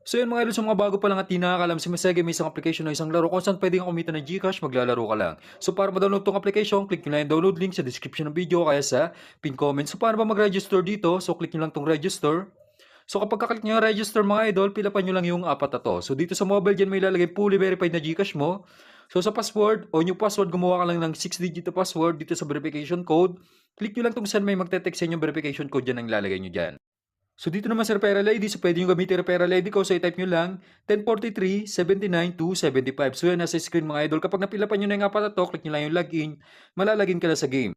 So yun mga idol, sa mga bago pa lang at di nakakalam, si Masege may isang application o isang laro kung saan pwede kang kumita ng Gcash, maglalaro ka lang. So para ma-download tong application, click nyo lang yung download link sa description ng video kaya sa pin comment. So paano ba mag-register dito? So click nyo lang tong register. So kapag ka-click nyo yung register mga idol, pilapan nyo lang yung apat na to. So dito sa mobile dyan may ilalagay fully verified na Gcash mo. So sa password o new password, gumawa ka lang ng 6-digit na password dito sa verification code. Click nyo lang tong send, may magte-text sa inyo yung verification code dyan ang ilalagay nyo dyan. So dito naman sa referral ID, so pwede nyo gamitin referral ID ko. So i-type nyo lang 1043-79-275. So yan nasa screen mga idol. Kapag napilapan nyo na yung apat na to, click nyo lang yung login. Malalagin ka na sa game.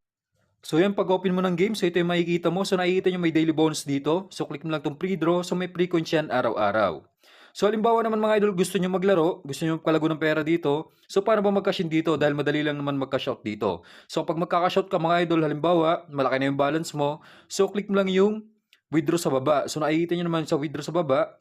So yan, pag open mo ng game, so ito yung makikita mo. So nakikita nyo may daily bonus dito. So click mo lang itong pre-draw. So may pre-coins yan araw-araw. So halimbawa naman mga idol, gusto nyo maglaro, gusto nyo magkalago ng pera dito. So paano ba mag-cash in dito? Dahil madali lang naman mag-cash out dito. So pag magka-cash out ka mga idol, halimbawa, malaki na yung balance mo. So click mo lang yung withdraw sa baba. So nakikita nyo naman sa withdraw sa baba.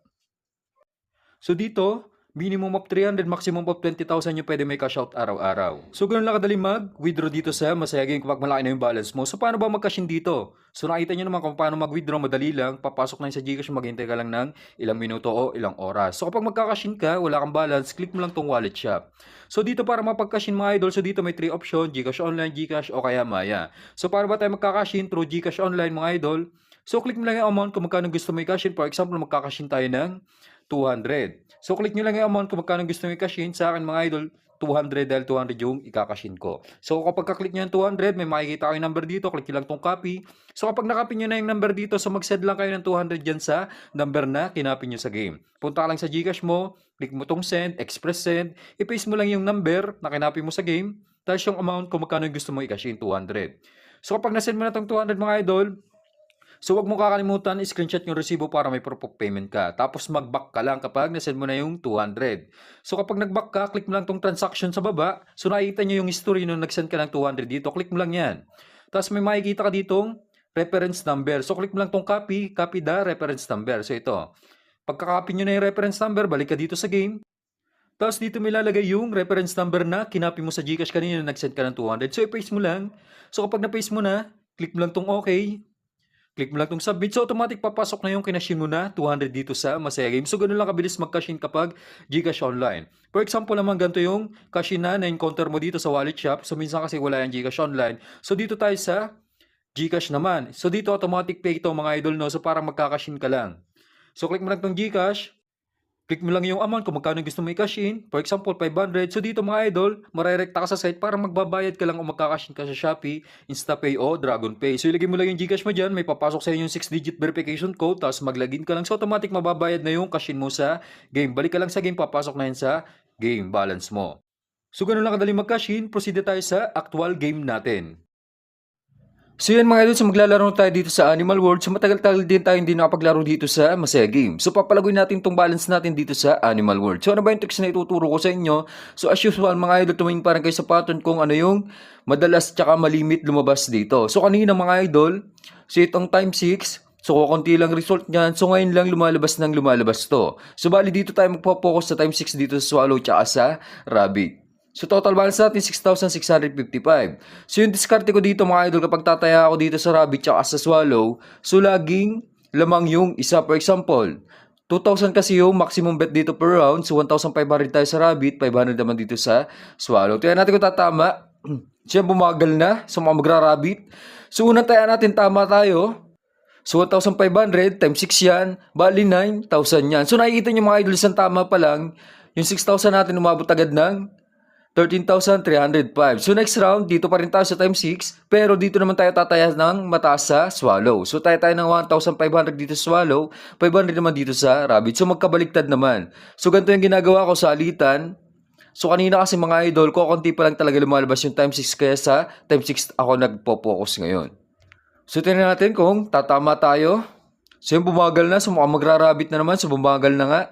So dito, minimum of 300, maximum of 20,000 yung pwede may cash out araw-araw. So ganun lang kadali mag-withdraw dito sa Masaya Game kapag malaki na yung balance mo. So paano ba mag-cash in dito? So nakita nyo naman kung paano mag-withdraw, madali lang. Papasok na yun sa Gcash, maghintay ka lang ng ilang minuto o ilang oras. So kapag magka-cash in ka, wala kang balance, click mo lang tong wallet shop. So dito para mapag-cash in mga idol, so dito may 3 option, Gcash Online, Gcash o kaya Maya. So para ba tayo magka-cash in through Gcash Online mga idol? So click mo lang yung amount kung magkano gusto mo i-cash in. For example, magka-cash in tayo ng 200. So click nyo lang yung amount kung magkano gusto nyo i-cash in. Sa akin mga idol, 200 dahil 200 yung i-cash in ko. So kapag ka-click nyo yung 200, may makikita kayo yung number dito. Click nyo lang tong copy. So kapag nakopy nyo na yung number dito, so mag-send lang kayo ng 200 dyan sa number na kinopy nyo sa game. Punta ka lang sa Gcash mo, click mo tong send, express send, i-paste mo lang yung number na kinopy mo sa game, tapos yung amount kung magkano yung gusto mo i-cash in, 200. So kapag na-send mo na tong 200 mga idol, so wag mo kakalimutan, i-screenshot yung resibo para may proof of payment ka. Tapos mag-back ka lang kapag nasend mo na yung 200. So kapag nag-back ka, click mo lang tong transaction sa baba. So nakikita nyo yung history nung nag-send ka ng 200 dito. Click mo lang yan. Tapos may makikita ka ditong reference number. So click mo lang tong copy the reference number. So ito. Pagka-copy nyo na yung reference number, balik ka dito sa game. Tapos dito may lalagay yung reference number na kinopy mo sa Gcash kanina na nag-send ka ng 200. So i-paste mo lang. So kapag na-paste mo na, click mo lang tong okay. Click mo lang itong submit. So, automatic papasok na yung kinashin mo na 200 dito sa Masaya Game. So, ganun lang kabilis mag-cash-in kapag Gcash Online. For example naman, ganito yung cash-in na encounter mo dito sa wallet shop. So, minsan kasi wala yung Gcash Online. So, dito tayo sa Gcash naman. So, dito automatic pay ito mga idol, no? So, parang magka-cash-in ka lang. So, click mo lang itong Gcash. Click mo lang yung amount kung magkano gusto mo i-cash in. For example, 500. So dito mga idol, marirekta ka sa site para magbabayad ka lang o magka-cash in ka sa Shopee, InstaPay o DragonPay. So ilagay mo lang yung Gcash mo dyan, may papasok sa inyo yung 6-digit verification code, tapos mag-login ka lang. So automatic mababayad na yung cash in mo sa game. Balik ka lang sa game, papasok na yun sa game balance mo. So ganun lang kadali mag-cash in, proceed na tayo sa actual game natin. So yan mga idol, so maglalaro tayo dito sa Animal World. So matagal-tagal din tayo hindi nakapaglaro dito sa Masaya Game. So papalagoy natin tong balance natin dito sa Animal World. So ano ba yung tricks na ituturo ko sa inyo? So as usual mga idol, tumingin parang kayo sa pattern kung ano yung madalas tsaka malimit lumabas dito. So kanina mga idol, so itong time 6, so konti lang result niyan. So ngayon lang lumalabas to. So bali dito tayo magpo-focus sa time 6 dito sa Swallow tsaka sa Rabbit. So total balance natin 6,655. So yung diskarte ko dito mga idol kapag tataya ako dito sa Rabbit tsaka sa Swallow, so laging lamang yung isa. For example, 2,000 kasi yung maximum bet dito per round. So 1,500 tayo sa Rabbit, 500 naman dito sa Swallow. Tingnan natin kung tatama. Siya bumagal na sa mga magra-Rabbit. So unang taya natin tama tayo. So 1,500 times 6 yan, bali 9,000 yan. So nakikita nyo mga idol, isang tama pa lang, yung 6,000 natin umabot agad ng 13,305. So next round, dito pa rin tayo sa time 6. Pero dito naman tayo tataya ng mataas sa Swallow. So tayo ng 1,500 dito sa Swallow. 500 naman dito sa Rabbit. So magkabaliktad naman. So ganito yung ginagawa ko sa alitan. So kanina kasi mga idol, konti pa lang talaga lumalabas yung time 6. Kaya sa time 6 ako nagpo-focus ngayon. So tingnan natin kung tatama tayo. So yung bumagal na. So mukhang magra-Rabbit na naman. So bumagal na nga.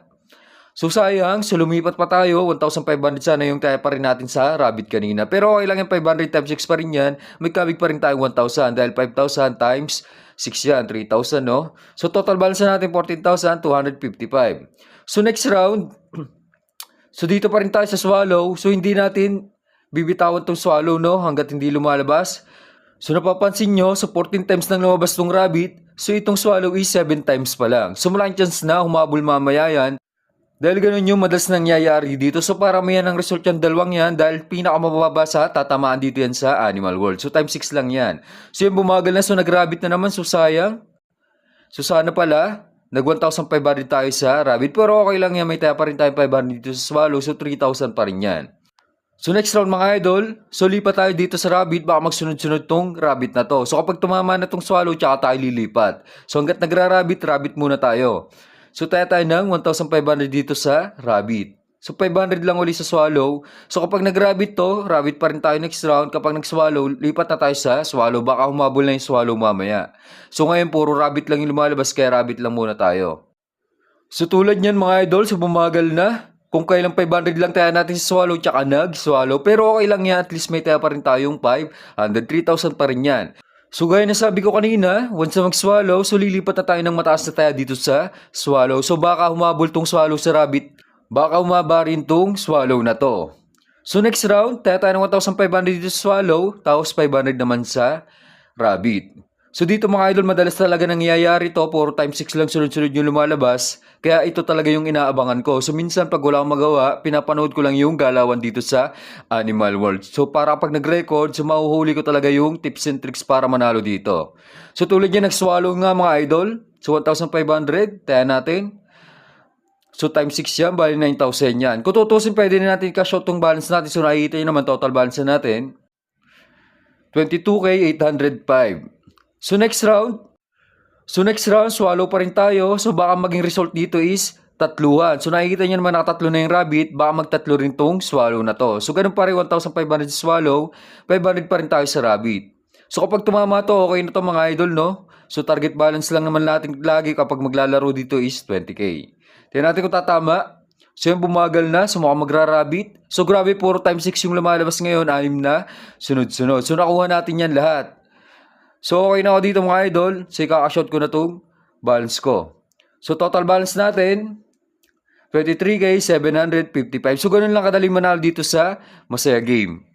So sayang, so lumipat pa tayo, 1,500 sana yung kaya pa rin natin sa Rabbit kanina. Pero okay lang yung 500 times 6 pa rin yan, may kabig pa rin tayong 1,000 dahil 5,000 times 6 yan, 3,000 no? So total balance natin 14,255. So next round, so dito pa rin tayo sa Swallow, so hindi natin bibitawan tong Swallow no, hanggat hindi lumalabas. So napapansin nyo, so 14 times nang lumabas tong Rabbit, so itong Swallow is 7 times pa lang. So malaking chance na humabol mamaya yan. Dahil ganun yung madalas nangyayari dito. So paramihan ang result yung dalawang yan dahil pinakamababa sa tatamaan dito yan sa Animal World. So times 6 lang yan. So yung bumagal na, so nagrabbit na naman. So sayang. So sana pala, nag 1,500 tayo sa rabbit. Pero okay lang yan, may taya pa rin tayo 500 dito sa swallow. So 3,000 pa rin yan. So next round mga idol, so lipat tayo dito sa rabbit, baka magsunod-sunod tong rabbit na to. So kapag tumama na tong swallow, tsaka tayo lilipat. So hanggat nagra-rabbit, rabbit muna tayo. So tayo ng 1,500 dito sa rabbit. So 500 lang uli sa swallow. So kapag nag-rabbit to, rabbit pa rin tayo next round. Kapag nag-swallow, lipat na tayo sa swallow. Baka humabol na yung swallow mamaya. So ngayon puro rabbit lang yung lumalabas, kaya rabbit lang muna tayo. So tulad niyan mga idol, so bumagal na. Kung kailang 500 lang tayo natin sa swallow tsaka nag-swallow. Pero okay lang yan, at least may tayo pa rin tayong 500, 3,000 pa rin yan. So gaya na sabi ko kanina, once na mag-swallow, so lilipat na tayo ng mataas na tayo dito sa swallow. So baka humabol tong swallow sa rabbit, baka humaba rin tong swallow na to. So next round, tayo ng 1,500 dito sa swallow, tapos 500 naman sa rabbit. So dito mga idol, madalas talaga nangyayari to, puro times 6 lang sunod-sunod yung lumalabas. Kaya ito talaga yung inaabangan ko. So minsan pag wala akong magawa, pinapanood ko lang yung galawan dito sa Animal World. So para pag nag-record, so mahuhuli ko talaga yung tips and tricks para manalo dito. So tulad yan, nag-swallow nga mga idol. So 1,500, tayo natin. So times 6 yan, bali 9,000 yan. Kung tutusin, pwede na natin cash out tong balance natin. So nakikita nyo naman total balance na natin. 22K 805. So next round, swallow pa rin tayo. So baka maging result dito is tatluhan. So nakikita nyo naman nakatatlo na yung rabbit, baka magtatlo rin tong swallow na to. So ganun pa rin 1,500 sa swallow, 500 pa rin tayo sa rabbit. So kapag tumama to, okay na to mga idol, no? So target balance lang naman natin lagi kapag maglalaro dito is 20K. Tingnan natin kung tatama. So yung bumagal na, so mukhang magra-rabbit. So grabe, puro times 6 yung lumalabas ngayon, 6 na, sunod-sunod. So nakuha natin yan lahat. So okay na ako dito mga idol. So ikakashot ko na itong balance ko. So total balance natin, 23K 755. So ganun lang kadaling manalo dito sa Masaya Game.